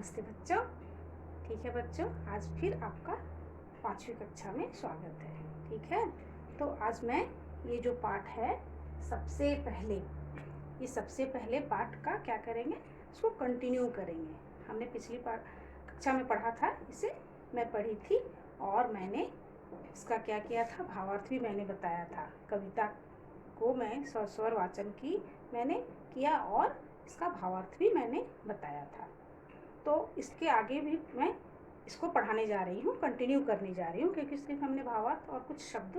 नमस्ते बच्चों। ठीक है बच्चों, आज फिर आपका 5वीं कक्षा में स्वागत है। ठीक है, तो आज मैं ये जो पाठ है सबसे पहले पाठ का क्या करेंगे, इसको कंटिन्यू करेंगे। हमने पिछली कक्षा में पढ़ा था, इसे मैं पढ़ी थी और मैंने इसका क्या किया था, भावार्थ भी मैंने बताया था। कविता को मैं स्वर वाचन की मैंने किया और इसका भावार्थ भी मैंने बताया था। तो इसके आगे भी मैं इसको पढ़ाने जा रही हूँ, कंटिन्यू करने जा रही हूँ, क्योंकि सिर्फ हमने भावार्थ और कुछ शब्द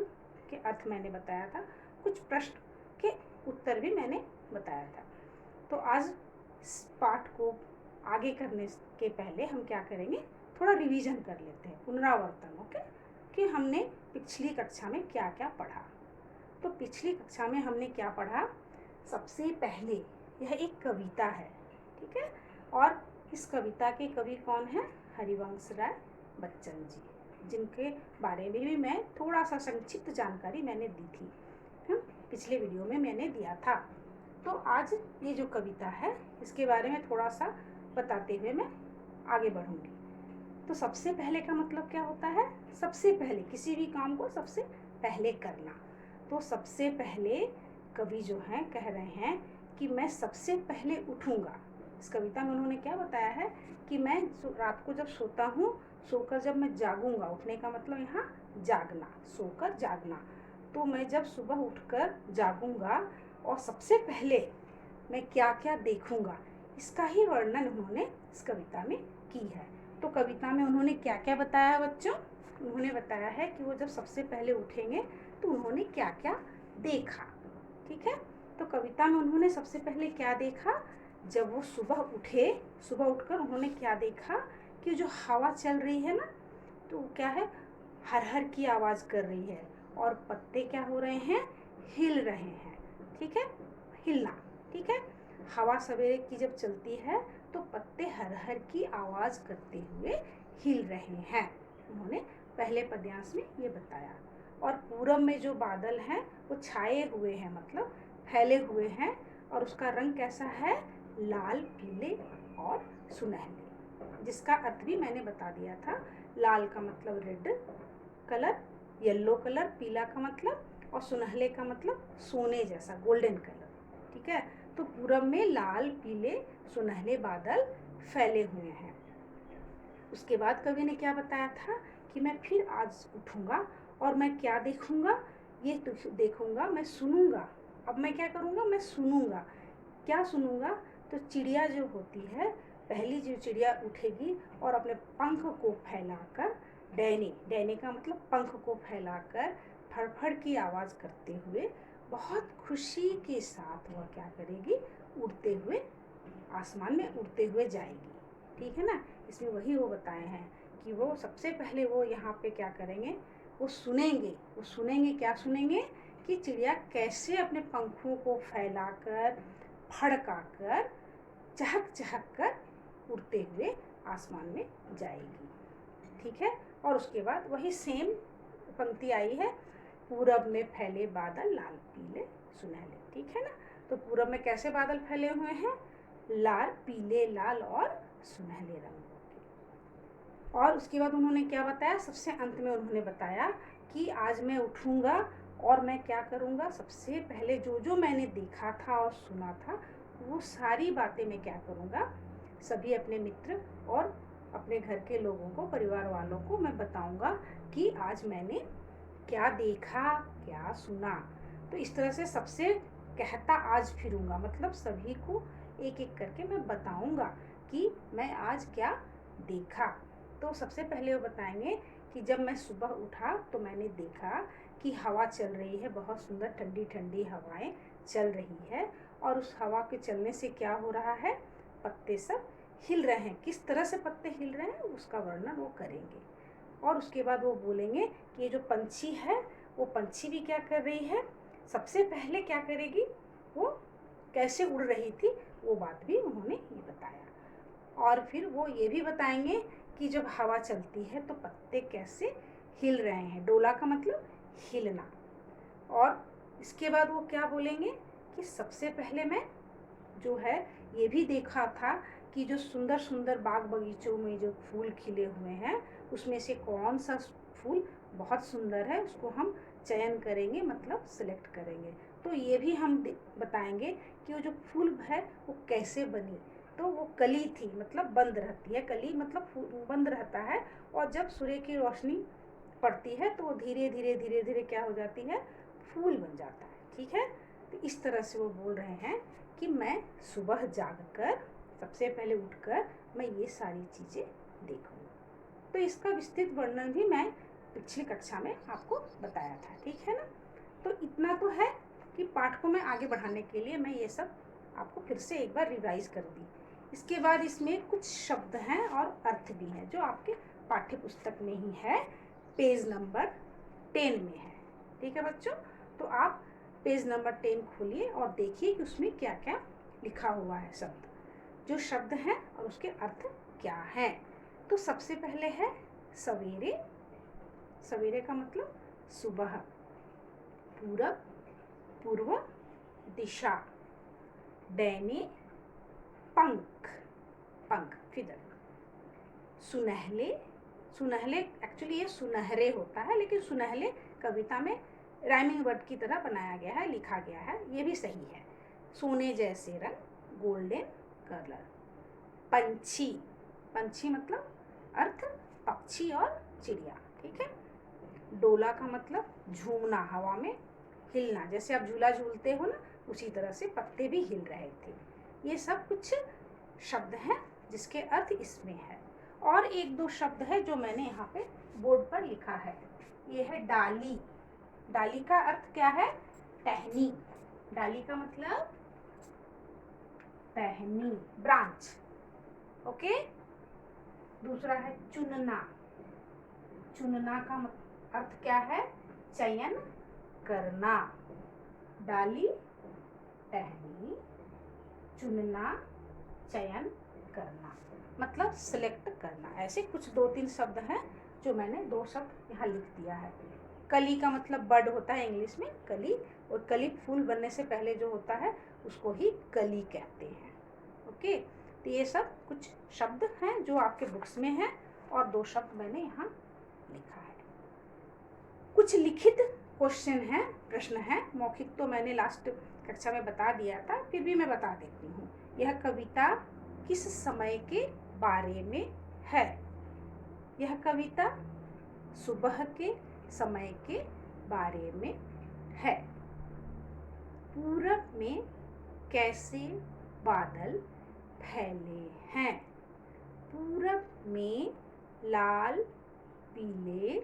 के अर्थ मैंने बताया था, कुछ प्रश्न के उत्तर भी मैंने बताया था। तो आज इस पाठ को आगे करने के पहले हम क्या करेंगे, थोड़ा रिवीजन कर लेते हैं, पुनरावर्तन। ओके, कि हमने पिछली कक्षा में क्या क्या पढ़ा। तो पिछली कक्षा में हमने क्या पढ़ा, सबसे पहले यह एक कविता है। ठीक है, और इस कविता के कवि कौन हैं, हरिवंश राय बच्चन जी, जिनके बारे में भी मैं थोड़ा सा संक्षिप्त जानकारी मैंने दी थी, पिछले वीडियो में मैंने दिया था। तो आज ये जो कविता है इसके बारे में थोड़ा सा बताते हुए मैं आगे बढ़ूंगी। तो सबसे पहले का मतलब क्या होता है, सबसे पहले किसी भी काम को सबसे पहले करना। तो सबसे पहले कवि जो हैं कह रहे हैं कि मैं सबसे पहले उठूंगा। इस कविता में उन्होंने क्या बताया है कि मैं रात को जब सोता हूँ, सोकर जब मैं जागूंगा, उठने का मतलब यहाँ जागना, सोकर जागना। तो मैं जब सुबह उठकर जागूंगा और सबसे पहले मैं क्या क्या देखूंगा, इसका ही वर्णन उन्होंने इस कविता में की है। तो कविता में उन्होंने क्या क्या बताया बच्चों, उन्होंने बताया है कि वो जब सबसे पहले उठेंगे तो उन्होंने क्या क्या देखा। ठीक है, तो कविता में उन्होंने सबसे पहले क्या देखा, जब वो सुबह उठे, सुबह उठकर उन्होंने क्या देखा कि जो हवा चल रही है ना, तो क्या है, हर हर की आवाज़ कर रही है और पत्ते क्या हो रहे हैं, हिल रहे हैं। ठीक है, हिलना। ठीक है, हवा सवेरे की जब चलती है तो पत्ते हर हर की आवाज़ करते हुए हिल रहे हैं, उन्होंने पहले पद्यांश में ये बताया। और पूरब में जो बादल हैं वो छाए हुए हैं, मतलब फैले हुए हैं, और उसका रंग कैसा है, लाल, पीले और सुनहले, जिसका अर्थ भी मैंने बता दिया था। लाल का मतलब रेड कलर, येलो कलर, पीला का मतलब, और सुनहले का मतलब सोने जैसा, गोल्डन कलर। ठीक है, तो पूरब में लाल, पीले, सुनहले बादल फैले हुए हैं। उसके बाद कवि ने क्या बताया था कि मैं फिर आज उठूंगा और मैं क्या देखूंगा, ये देखूंगा, मैं सुनूंगा। अब मैं क्या करूंगा, मैं सुनूंगा। क्या सुनूंगा, तो चिड़िया जो होती है, पहली जो चिड़िया उठेगी और अपने पंख को फैलाकर, डैनी का मतलब पंख को फैलाकर फड़फड़ की आवाज़ करते हुए बहुत खुशी के साथ वह क्या करेगी, उड़ते हुए आसमान में उड़ते हुए जाएगी। ठीक है ना, इसमें वही वो बताए हैं कि वो सबसे पहले वो यहाँ पे क्या करेंगे, वो सुनेंगे क्या सुनेंगे, कि चिड़िया कैसे अपने पंखों को फैलाकर, फड़काकर, चहक चहक कर उड़ते हुए आसमान में जाएगी। ठीक है, और उसके बाद वही सेम पंक्ति आई है, पूरब में फैले बादल लाल, पीले, सुनहले। ठीक है ना, तो पूरब में कैसे बादल फैले हुए हैं, लाल, पीले, लाल और सुनहले रंगों के। और उसके बाद उन्होंने क्या बताया, सबसे अंत में उन्होंने बताया कि आज मैं उठूंगा और मैं क्या करूंगा, सबसे पहले जो जो मैंने देखा था और सुना था वो सारी बातें मैं क्या करूंगा, सभी अपने मित्र और अपने घर के लोगों को, परिवार वालों को मैं बताऊंगा कि आज मैंने क्या देखा, क्या सुना। तो इस तरह से सबसे कहता आज फिरूंगा, मतलब सभी को एक एक करके मैं बताऊंगा कि मैं आज क्या देखा। तो सबसे पहले वो बताएंगे कि जब मैं सुबह उठा तो मैंने देखा कि हवा चल रही है, बहुत सुंदर ठंडी ठंडी हवाएं चल रही है, और उस हवा के चलने से क्या हो रहा है, पत्ते सब हिल रहे हैं। किस तरह से पत्ते हिल रहे हैं उसका वर्णन वो करेंगे। और उसके बाद वो बोलेंगे कि ये जो पंछी है, वो पंछी भी क्या कर रही है, सबसे पहले क्या करेगी, वो कैसे उड़ रही थी, वो बात भी उन्होंने ये बताया। और फिर वो ये भी बताएंगे कि जब हवा चलती है तो पत्ते कैसे हिल रहे हैं, डोला का मतलब हिलना। और इसके बाद वो क्या बोलेंगे कि सबसे पहले मैं जो है ये भी देखा था कि जो सुंदर सुंदर बाग बगीचों में जो फूल खिले हुए हैं उसमें से कौन सा फूल बहुत सुंदर है उसको हम चयन करेंगे, मतलब सिलेक्ट करेंगे। तो ये भी हम बताएंगे कि वो जो फूल है वो कैसे बनी। तो वो कली थी, मतलब बंद रहती है, कली मतलब बंद रहता है, और जब सूर्य की रोशनी पड़ती है तो वो धीरे धीरे धीरे धीरे क्या हो जाती है, फूल बन जाता है। ठीक है, तो इस तरह से वो बोल रहे हैं कि मैं सुबह जागकर सबसे पहले उठकर मैं ये सारी चीज़ें देखूँगा। तो इसका विस्तृत वर्णन भी मैं पिछली कक्षा में आपको बताया था। ठीक है ना, तो इतना तो है कि पाठ को मैं आगे बढ़ाने के लिए मैं ये सब आपको फिर से एक बार रिवाइज कर दी। इसके बाद इसमें कुछ शब्द हैं और अर्थ भी हैं जो आपके पाठ्य पुस्तक में ही है, पेज नंबर 10 में है। ठीक है बच्चों, तो आप पेज नंबर 10 खोलिए और देखिए कि उसमें क्या क्या लिखा हुआ है शब्द, जो शब्द हैं और उसके अर्थ क्या हैं। तो सबसे पहले है सवेरे। सवेरे का मतलब सुबह, पूरब पूर्व दिशा, डैने पंख पंख फिदर, सुनहले, सुनहले एक्चुअली ये सुनहरे होता है लेकिन सुनहले कविता में राइमिंग वर्ड की तरह बनाया गया है, लिखा गया है, ये भी सही है। सोने जैसे रंग, गोल्डन कलर। पंछी, पंछी मतलब अर्थ पक्षी और चिड़िया। ठीक है, डोला का मतलब झूमना, हवा में हिलना, जैसे आप झूला झूलते हो ना उसी तरह से पत्ते भी हिल रहे थे। ये सब कुछ शब्द हैं जिसके अर्थ इसमें है। और एक दो शब्द है जो मैंने यहाँ पे बोर्ड पर लिखा है। ये है डाली। डाली का अर्थ क्या है, टहनी। डाली का मतलब टहनी, ब्रांच। ओके, दूसरा है चुनना। चुनना का अर्थ क्या है, चयन करना। डाली, टहनी, चुनना, चयन करना, मतलब सिलेक्ट करना। ऐसे कुछ दो तीन शब्द हैं जो मैंने दो शब्द यहाँ लिख दिया है। कली का मतलब बर्ड होता है इंग्लिश में, कली, और कली फूल बनने से पहले जो होता है उसको ही कली कहते हैं। ओके, तो ये सब कुछ शब्द हैं जो आपके बुक्स में हैं और दो शब्द मैंने यहाँ लिखा है। कुछ लिखित क्वेश्चन है, प्रश्न है। मौखिक तो मैंने लास्ट कक्षा में बता दिया था, फिर भी मैं बता देती हूँ। यह कविता किस समय के बारे में है? यह कविता सुबह के समय के बारे में है। पूरब में कैसे बादल फैले हैं? पूरब में लाल, पीले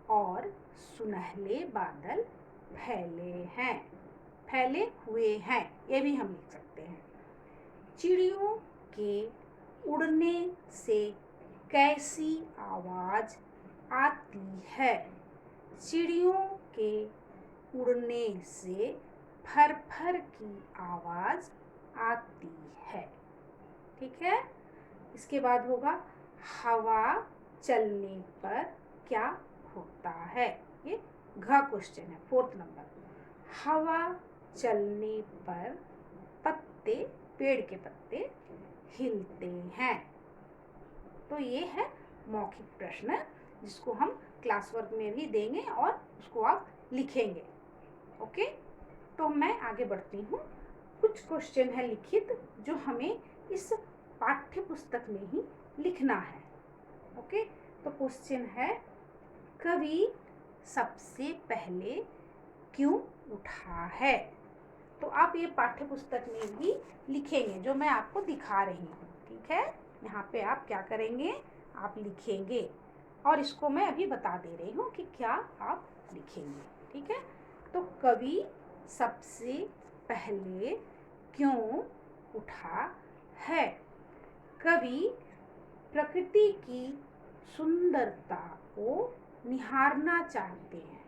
और सुनहले बादल फैले हैं, फैले हुए हैं, ये भी हम लिख सकते हैं। चिड़ियों के उड़ने से कैसी आवाज आती है? चिड़ियों के उड़ने से फर फर की आवाज आती है। ठीक है, इसके बाद होगा हवा चलने पर क्या होता है? ये घ क्वेश्चन है, 4th नंबर। हवा चलने पर पत्ते, पेड़ के पत्ते हिलते हैं। तो ये है मौखिक प्रश्न जिसको हम क्लास वर्क में भी देंगे और उसको आप लिखेंगे। ओके, तो मैं आगे बढ़ती हूँ। कुछ क्वेश्चन है लिखित जो हमें इस पाठ्य पुस्तक में ही लिखना है। ओके, तो क्वेश्चन है, कवि सबसे पहले क्यों उठा है? तो आप ये पाठ्य पुस्तक में भी लिखेंगे जो मैं आपको दिखा रही हूँ। ठीक है, यहाँ पे आप क्या करेंगे, आप लिखेंगे और इसको मैं अभी बता दे रही हूँ कि क्या आप लिखेंगे। ठीक है, तो कवि सबसे पहले क्यों उठा है? कवि प्रकृति की सुंदरता को निहारना चाहते हैं।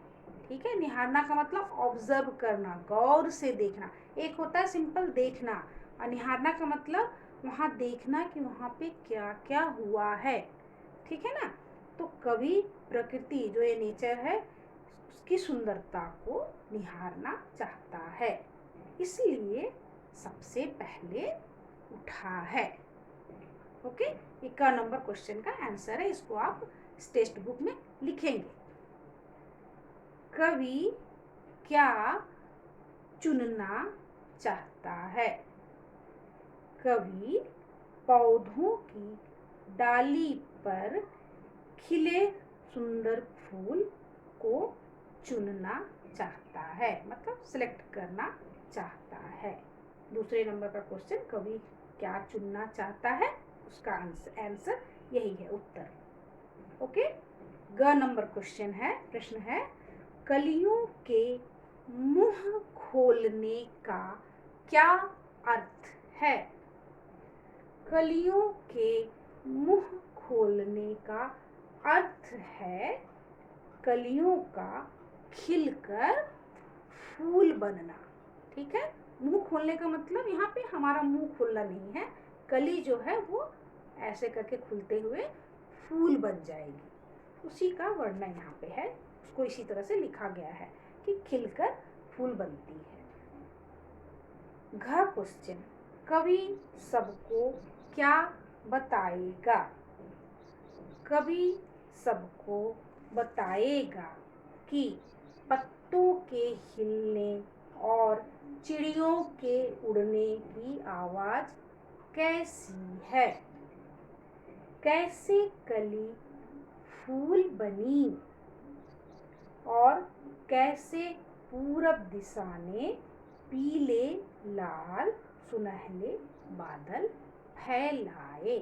ठीक है, निहारना का मतलब ऑब्जर्व करना, गौर से देखना। एक होता है सिंपल देखना, और निहारना का मतलब वहाँ देखना कि वहाँ पे क्या क्या हुआ है। ठीक है ना, तो कवि प्रकृति जो ये नेचर है उसकी सुंदरता को निहारना चाहता है, इसलिए सबसे पहले उठा है। ओके, ये क नंबर क्वेश्चन का आंसर है, इसको आप टेक्स्ट बुक में लिखेंगे। कवि क्या चुनना चाहता है? कवि पौधों की डाली पर खिले सुंदर फूल को चुनना चाहता है, मतलब सिलेक्ट करना चाहता है। दूसरे नंबर का क्वेश्चन, कवि क्या चुनना चाहता है, उसका आंसर यही है, उत्तर। ओके, ग नंबर क्वेश्चन है, प्रश्न है, कलियों के मुंह खोलने का क्या अर्थ है? कलियों के मुंह खोलने का अर्थ है कलियों का खिलकर फूल बनना। ठीक है, मुंह खोलने का मतलब यहाँ पे हमारा मुंह खुलना नहीं है, कली जो है वो ऐसे करके खुलते हुए फूल बन जाएगी, उसी का वर्णन यहाँ पे है, उसको इसी तरह से लिखा गया है कि खिलकर फूल बनती है। घ क्वेश्चन, कवि सबको क्या बताएगा? कवि सबको बताएगा कि पत्तों के हिलने और चिड़ियों के उड़ने की आवाज कैसी है? कैसे कली फूल बनी और कैसे पूरब दिशा ने पीले लाल सुनहले बादल फैलाए?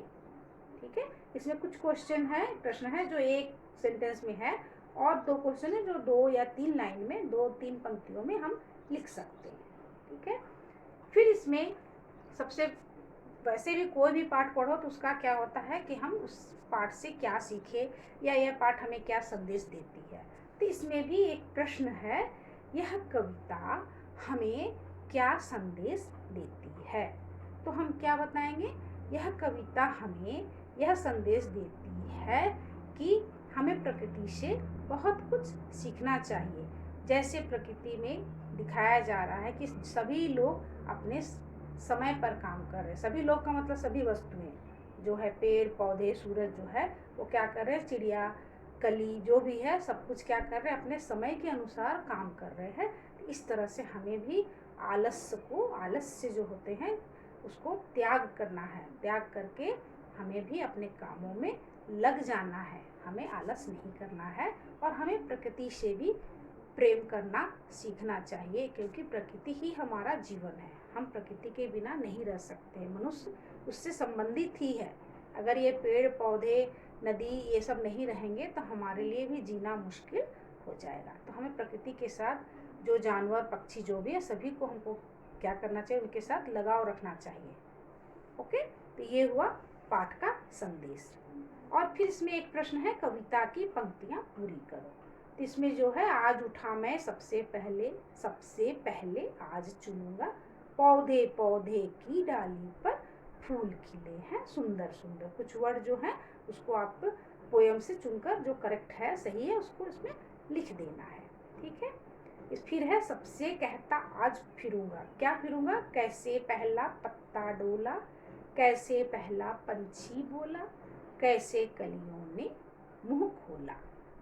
ठीक है, इसमें कुछ क्वेश्चन है, प्रश्न है जो एक सेंटेंस में है, और दो क्वेश्चन है जो 2 या 3 लाइन में, 2-3 पंक्तियों में हम लिख सकते हैं। ठीक है, फिर इसमें सबसे, वैसे भी कोई भी पाठ पढ़ो तो उसका क्या होता है कि हम उस पाठ से क्या सीखे या यह पाठ हमें क्या संदेश देती है। तो इसमें भी एक प्रश्न है, यह कविता हमें क्या संदेश देती है? तो हम क्या बताएंगे, यह कविता हमें यह संदेश देती है कि हमें प्रकृति से बहुत कुछ सीखना चाहिए। जैसे प्रकृति में दिखाया जा रहा है कि सभी लोग अपने समय पर काम कर रहे हैं, सभी लोग का मतलब सभी वस्तुएं जो है, पेड़ पौधे सूरज जो है वो क्या कर रहे हैं, चिड़िया कली जो भी है सब कुछ क्या कर रहे हैं, अपने समय के अनुसार काम कर रहे हैं। तो इस तरह से हमें भी आलस्य जो होते हैं उसको त्याग करना है, त्याग करके हमें भी अपने कामों में लग जाना है, हमें आलस नहीं करना है, और हमें प्रकृति से भी प्रेम करना सीखना चाहिए, क्योंकि प्रकृति ही हमारा जीवन है, हम प्रकृति के बिना नहीं रह सकते, मनुष्य उससे संबंधित ही है। अगर ये पेड़ पौधे नदी ये सब नहीं रहेंगे तो हमारे लिए भी जीना मुश्किल हो जाएगा। तो हमें प्रकृति के साथ जो जानवर पक्षी जो भी है सभी को हमको क्या करना चाहिए, उनके साथ लगाव रखना चाहिए। ओके, तो ये हुआ पाठ का संदेश। और फिर इसमें एक प्रश्न है, कविता की पंक्तियां पूरी करो। तो इसमें जो है, आज उठा मैं सबसे पहले आज चुनूंगा, पौधे पौधे की डाली पर फूल खिले हैं सुंदर सुंदर, कुछ वर्ड जो है उसको आप पोयम से चुनकर जो करेक्ट है सही है उसको इसमें लिख देना है। ठीक है, फिर है, सबसे कहता आज फिरूंगा, क्या फिरूंगा, कैसे पहला पत्ता डोला, कैसे पहला पंछी बोला, कैसे कलियों ने मुंह खोला।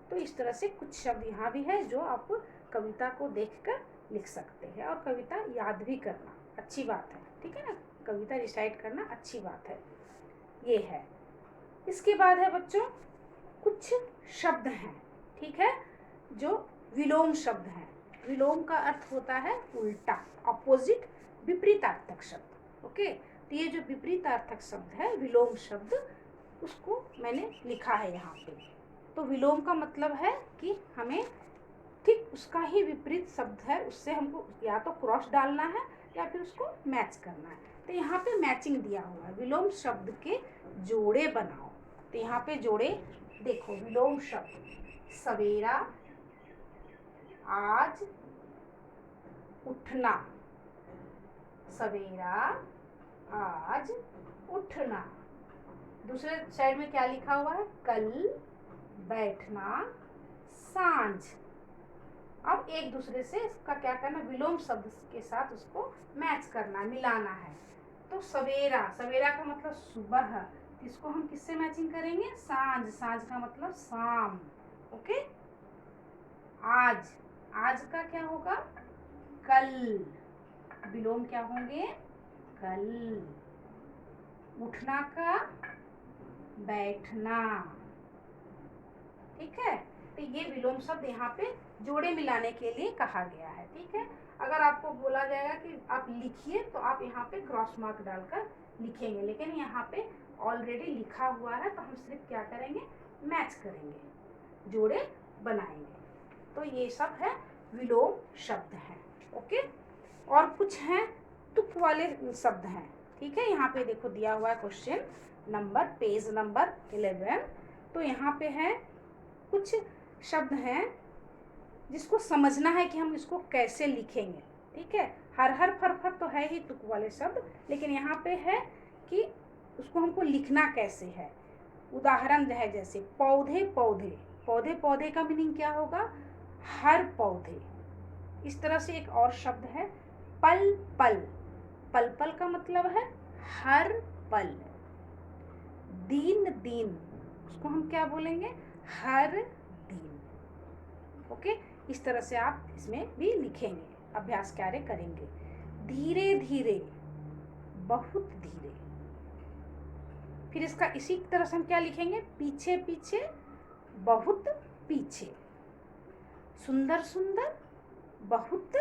तो इस तरह से कुछ शब्द यहाँ भी है जो आप कविता को देखकर लिख सकते हैं, और कविता याद भी करना अच्छी बात है। ठीक है ना, कविता रिसाइट करना अच्छी बात है, ये है। इसके बाद है बच्चों, कुछ शब्द हैं, ठीक है, जो विलोम शब्द हैं। विलोम का अर्थ होता है उल्टा, अपोजिट, विपरीतार्थक शब्द। ओके, तो ये जो विपरीतार्थक शब्द है, विलोम शब्द, उसको मैंने लिखा है यहाँ पे। तो विलोम का मतलब है कि हमें ठीक उसका ही विपरीत शब्द है, उससे हमको या तो क्रॉस डालना है या फिर उसको मैच करना है। तो यहाँ पे मैचिंग दिया हुआ है, विलोम शब्द के जोड़े बनाओ। तो यहाँ पे जोड़े देखो, विलोम शब्द, सवेरा, आज उठना, सवेरा आज उठना। दूसरे साइड में क्या लिखा हुआ है, कल बैठना, सांझ। अब एक दूसरे से इसका क्या करना, विलोम शब्द के साथ उसको मैच करना, मिलाना है। तो सवेरा, सवेरा का मतलब सुबह, इसको हम किससे मैचिंग करेंगे? सांझ, सांझ का मतलब शाम। ओके, आज, आज का क्या होगा? कल। विलोम क्या होंगे? कल। उठना का बैठना। ठीक है, तो ये विलोम शब्द यहाँ पे जोड़े मिलाने के लिए कहा गया है। ठीक है, अगर आपको बोला जाएगा कि आप लिखिए तो आप यहाँ पे क्रॉस मार्क डालकर लिखेंगे, लेकिन यहाँ पे ऑलरेडी लिखा हुआ है तो हम सिर्फ क्या करेंगे? मैच करेंगे, जोड़े बनाएंगे। तो ये सब है विलोम शब्द हैं। ओके, और कुछ हैं तुक वाले शब्द हैं। ठीक है, यहाँ पे देखो दिया हुआ है क्वेश्चन नंबर, पेज नंबर 11। तो यहाँ पे है कुछ शब्द हैं जिसको समझना है कि हम इसको कैसे लिखेंगे। ठीक है, हर हर फर फर तो है ही तुक वाले शब्द, लेकिन यहाँ पे है कि उसको हमको लिखना कैसे है। उदाहरण है जैसे पौधे पौधे, पौधे पौधे का मीनिंग क्या होगा? हर पौधे। इस तरह से एक और शब्द है पल पल, पल पल का मतलब है हर पल। दिन दिन, उसको हम क्या बोलेंगे? हर दिन। ओके, इस तरह से आप इसमें भी लिखेंगे, अभ्यास कार्य करेंगे। धीरे धीरे, बहुत धीरे। फिर इसका इसी तरह से हम क्या लिखेंगे? पीछे पीछे, बहुत पीछे। सुंदर सुंदर, बहुत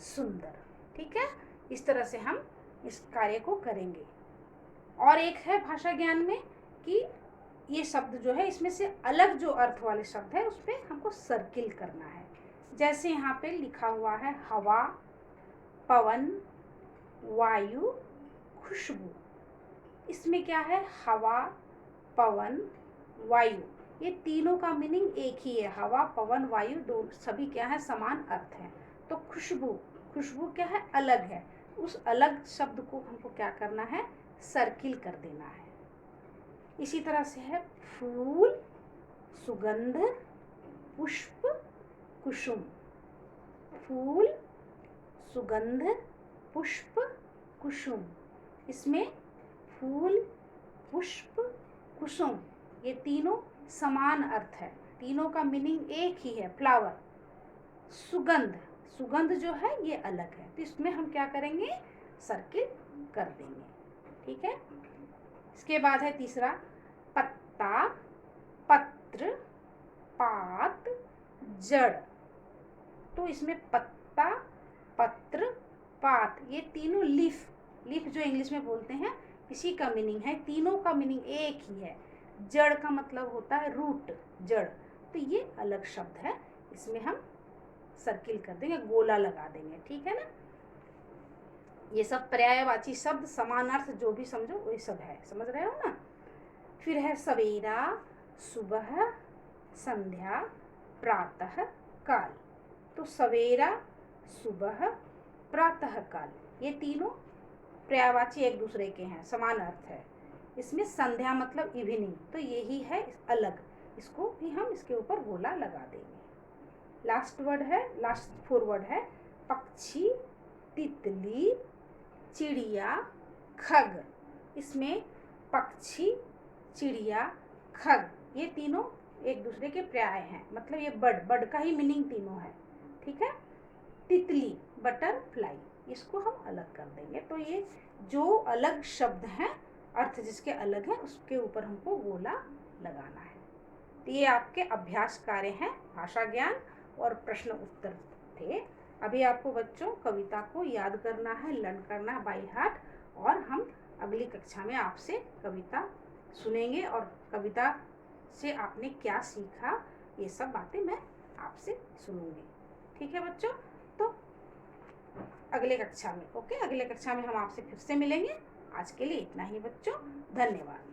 सुंदर। ठीक है, इस तरह से हम इस कार्य को करेंगे। और एक है भाषा ज्ञान में कि ये शब्द जो है इसमें से अलग जो अर्थ वाले शब्द है उस पर हमको सर्किल करना है। जैसे यहाँ पे लिखा हुआ है हवा, पवन, वायु, खुशबू। इसमें क्या है? हवा, पवन, वायु, ये तीनों का मीनिंग एक ही है। हवा, पवन, वायु दो सभी क्या है? समान अर्थ है। तो खुशबू, खुशबू क्या है? अलग है। उस अलग शब्द को हमको क्या करना है? सर्किल कर देना है। इसी तरह से है फूल, सुगंध, पुष्प, कुसुम। फूल, सुगंध, पुष्प, कुसुम। इसमें फूल, पुष्प, कुसुम ये तीनों समान अर्थ है, तीनों का मीनिंग एक ही है, फ्लावर। सुगंध, सुगंध जो है ये अलग है, तो इसमें हम क्या करेंगे? सर्किल कर देंगे। ठीक है, इसके बाद है तीसरा पत्ता, पत्र, पात, जड़। तो इसमें पत्ता, पत्र, पात ये तीनों लीफ, लीफ जो इंग्लिश में बोलते हैं, इसी का मीनिंग है। तीनों का मीनिंग एक ही है। जड़ का मतलब होता है रूट, जड़। तो ये अलग शब्द है, इसमें हम सर्किल कर देंगे, गोला लगा देंगे। ठीक है ना, ये सब पर्यायवाची शब्द, समान अर्थ जो भी समझो वही सब है, समझ रहे हो ना। फिर है सवेरा, सुबह, संध्या, प्रातः काल। तो सवेरा, सुबह, प्रातः काल ये तीनों पर्यायवाची एक दूसरे के हैं, समान अर्थ है। इसमें संध्या मतलब इवनिंग, तो यही है अलग, इसको भी हम इसके ऊपर गोला लगा देंगे। लास्ट वर्ड है, लास्ट 4 वर्ड है पक्षी, तितली, चिड़िया, खग। इसमें पक्षी, चिड़िया, खग ये तीनों एक दूसरे के पर्याय हैं, मतलब ये बर्ड, बर्ड का ही मीनिंग तीनों है। ठीक है, तितली, बटरफ्लाई, इसको हम अलग कर देंगे। तो ये जो अलग शब्द हैं, अर्थ जिसके अलग है, उसके ऊपर हमको गोला लगाना है। तो ये आपके अभ्यास कार्य हैं, भाषा ज्ञान और प्रश्न उत्तर थे। अभी आपको बच्चों कविता को याद करना है, लर्न करना है बाय हार्ट, और हम अगली कक्षा में आपसे कविता सुनेंगे और कविता से आपने क्या सीखा ये सब बातें मैं आपसे सुनूंगी। ठीक है बच्चों, तो अगले कक्षा में, ओके, अगले कक्षा में हम आपसे फिर से मिलेंगे। आज के लिए इतना ही बच्चों, धन्यवाद।